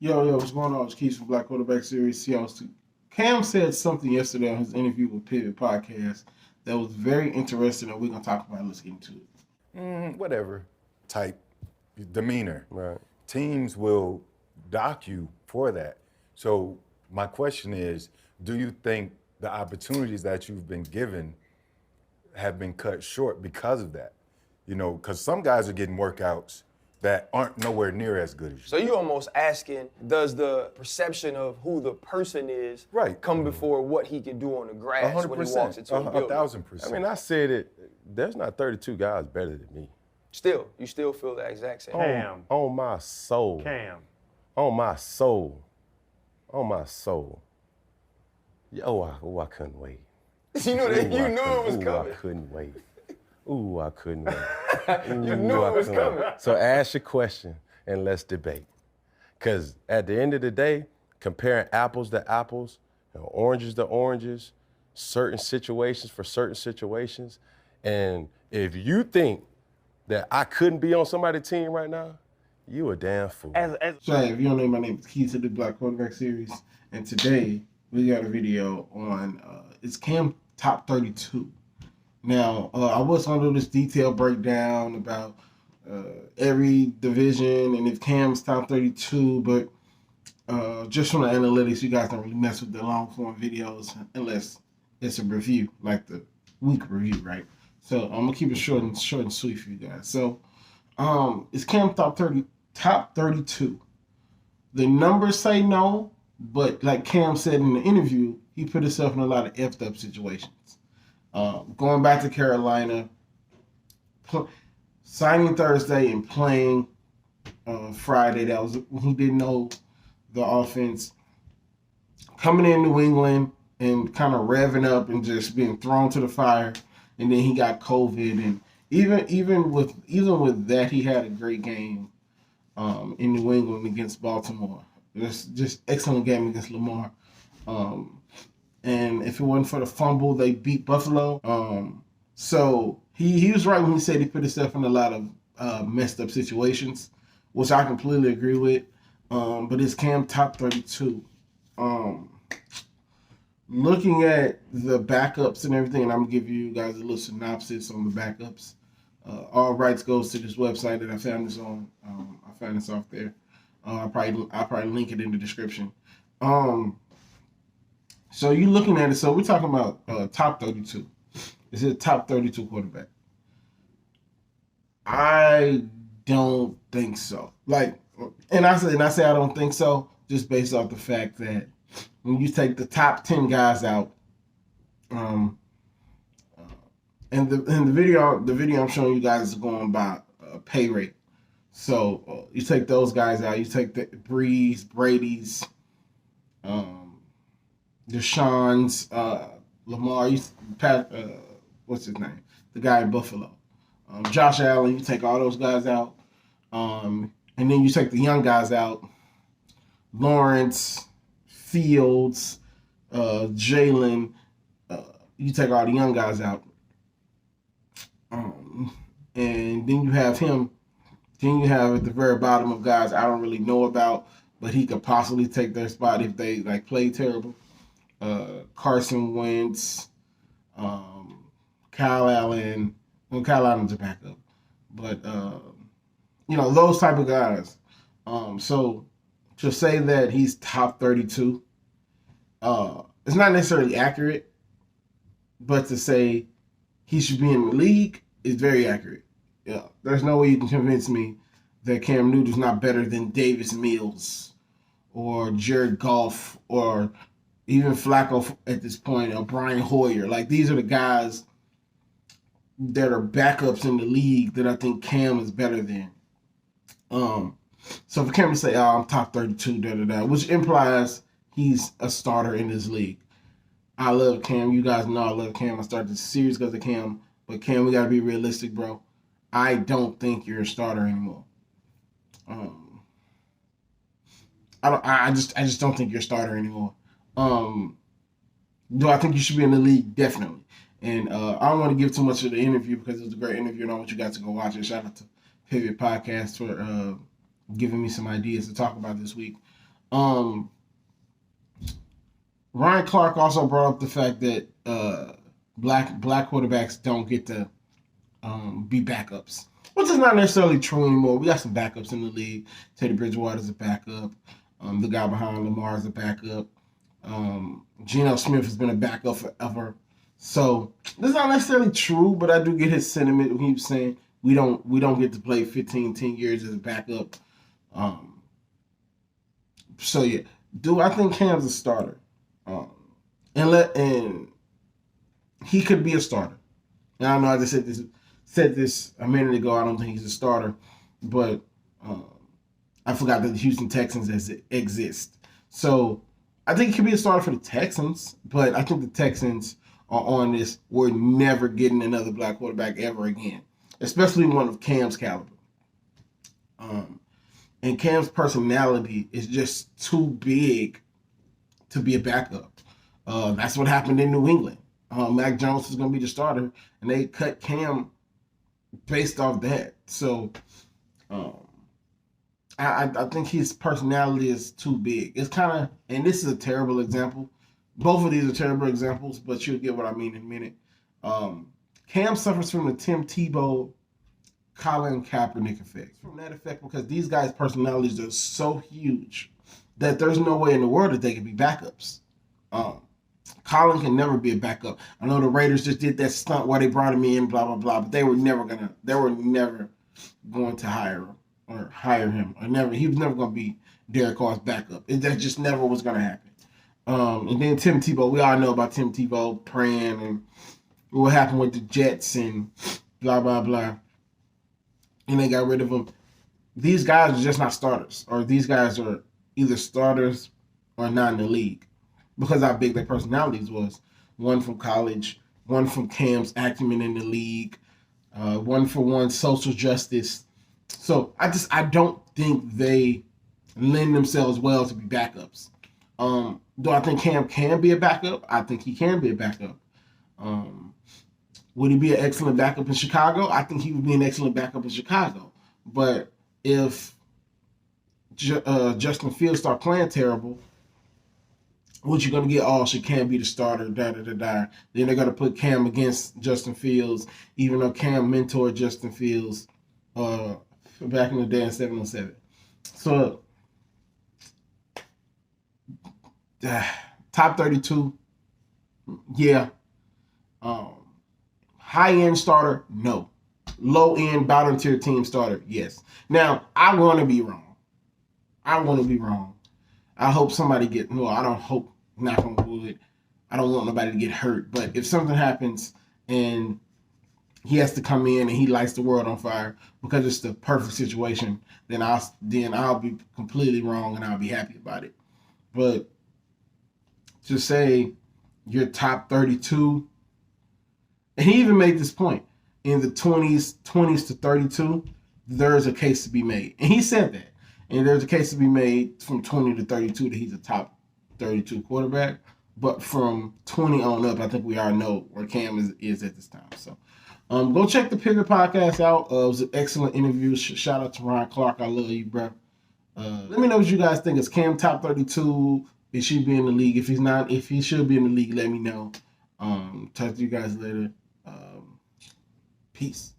Yo, what's going on? It's Keith from Black Quarterback Series. Cam said something yesterday on his interview with Pivot Podcast that was very interesting, and we're going to talk about it. Let's get into it. Whatever type demeanor. Right. Teams will dock you for that. So my question is, do you think the opportunities that you've been given have been cut short because of that? You know, because some guys are getting workouts that aren't nowhere near as good as you. So you almost asking, does the perception of who the person is come before what he can do on the grass 100%, when he walks into a building? 1,000%. I mean, I said it. There's not 32 guys better than me. You still feel the exact same. Cam. On my soul. Cam. On my soul. On my soul. I couldn't wait. You knew it was coming. I couldn't wait. I couldn't wait. You knew it was coming. So ask your question and let's debate. Because at the end of the day, comparing apples to apples, oranges to oranges, certain situations for certain situations, and if you think that I couldn't be on somebody's team right now, you a damn fool. So, hey, if you don't know, my name is Keith to the Black Quarterback Series, and today we got a video on it's Cam Top 32. Now, I was going to do this detailed breakdown about every division and if Cam's top 32, but just from the analytics, you guys don't really mess with the long form videos unless it's a review, like the week review, right? So I'm gonna keep it short and sweet for you guys. So, it's Cam top 32. The numbers say no, but like Cam said in the interview, he put himself in a lot of effed up situations. Going back to Carolina, signing Thursday and playing Friday. That was when he didn't know the offense. Coming in New England and kind of revving up and just being thrown to the fire, and then he got COVID. And even with that, he had a great game in New England against Baltimore. It was just excellent game against Lamar. And if it wasn't for the fumble, they beat Buffalo. So he was right when he said he put himself in a lot of messed up situations, which I completely agree with. But it's Cam top 32. Looking at the backups and everything, and I'm going to give you guys a little synopsis on the backups. All rights goes to this website that I found this on. I found this off there. I'll probably link it in the description. So you're looking at it. So we're talking about top 32. Is it top 32 quarterback? I don't think so. And I say I don't think so just based off the fact that when you take the top 10 guys out, and the video I'm showing you guys is going by pay rate. So you take those guys out. You take the Breeze, Brady's, Deshaun's, Lamar, what's his name? The guy in Buffalo. Josh Allen, you take all those guys out. And then you take the young guys out. Lawrence, Fields, Jalen, you take all the young guys out. And then you have him. Then you have at the very bottom of guys I don't really know about, but he could possibly take their spot if they play terrible. Carson Wentz, Kyle Allen. Well, Kyle Allen's a backup, but those type of guys. So to say that he's top 32, it's not necessarily accurate, but to say he should be in the league is very accurate. Yeah, there's no way you can convince me that Cam Newton's not better than Davis Mills or Jared Goff or even Flacco at this point, or Brian Hoyer. These are the guys that are backups in the league that I think Cam is better than. So for Cam to say, I'm top 32, which implies he's a starter in this league. I love Cam. You guys know I love Cam. I started this series because of Cam. But Cam, we got to be realistic, bro. I don't think you're a starter anymore. I just don't think you're a starter anymore. Do I think you should be in the league? Definitely. And I don't want to give too much of the interview because it was a great interview and I want you guys to go watch it. Shout out to Pivot Podcast for giving me some ideas to talk about this week. Ryan Clark also brought up the fact that black quarterbacks don't get to be backups, which is not necessarily true anymore. We got some backups in the league. Teddy Bridgewater's a backup. The guy behind Lamar is a backup. Geno Smith has been a backup forever. So this is not necessarily true, but I do get his sentiment when he was saying we don't get to play 10 years as a backup. So yeah, do I think Cam's a starter? And he could be a starter. And I know I just said this a minute ago. I don't think he's a starter, but I forgot that the Houston Texans exist. So I think he could be a starter for the Texans, but I think the Texans are on this. We're never getting another black quarterback ever again, especially one of Cam's caliber. And Cam's personality is just too big to be a backup. That's what happened in New England. Mac Jones was going to be the starter, and they cut Cam based off that. So I think his personality is too big. It's kind of, and this is a terrible example. Both of these are terrible examples, but you'll get what I mean in a minute. Cam suffers from the Tim Tebow, Colin Kaepernick effect. From that effect, because these guys' personalities are so huge that there's no way in the world that they can be backups. Colin can never be a backup. I know the Raiders just did that stunt while they brought him in, blah blah blah, but they were never going to hire him. He was never going to be Derek Carr's backup. That just never was going to happen. And then Tim Tebow, we all know about Tim Tebow praying and what happened with the Jets and blah blah blah. And they got rid of him. These guys are just not starters, or these guys are either starters or not in the league because how big their personalities was. One from college, one from Cam's acumen in the league, one for one social justice. So I don't think they lend themselves well to be backups. Do I think Cam can be a backup? I think he can be a backup. Would he be an excellent backup in Chicago? I think he would be an excellent backup in Chicago. But if Justin Fields start playing terrible, what you're going to get, should Cam be the starter, da-da-da-da. Then they're going to put Cam against Justin Fields, even though Cam mentored Justin Fields back in the day in 707. So, top 32, yeah. High-end starter, no. Low-end, bottom-tier team starter, yes. Now, I want to be wrong. I hope somebody I don't hope, knock on wood, I don't want nobody to get hurt. But if something happens and he has to come in and he lights the world on fire because it's the perfect situation, then I'll be completely wrong and I'll be happy about it. But to say you're top 32, and he even made this point, in the 20s to 32, there's a case to be made. And he said that. And there's a case to be made from 20 to 32 that he's a top 32 quarterback. But from 20 on up, I think we all know where Cam is at this time. So go check the Picker podcast out. It was an excellent interview. Shout out to Ryan Clark. I love you, bro. Let me know what you guys think. Is Cam top 32? Is he be in the league? If he's not, if he should be in the league, let me know. Talk to you guys later. Peace.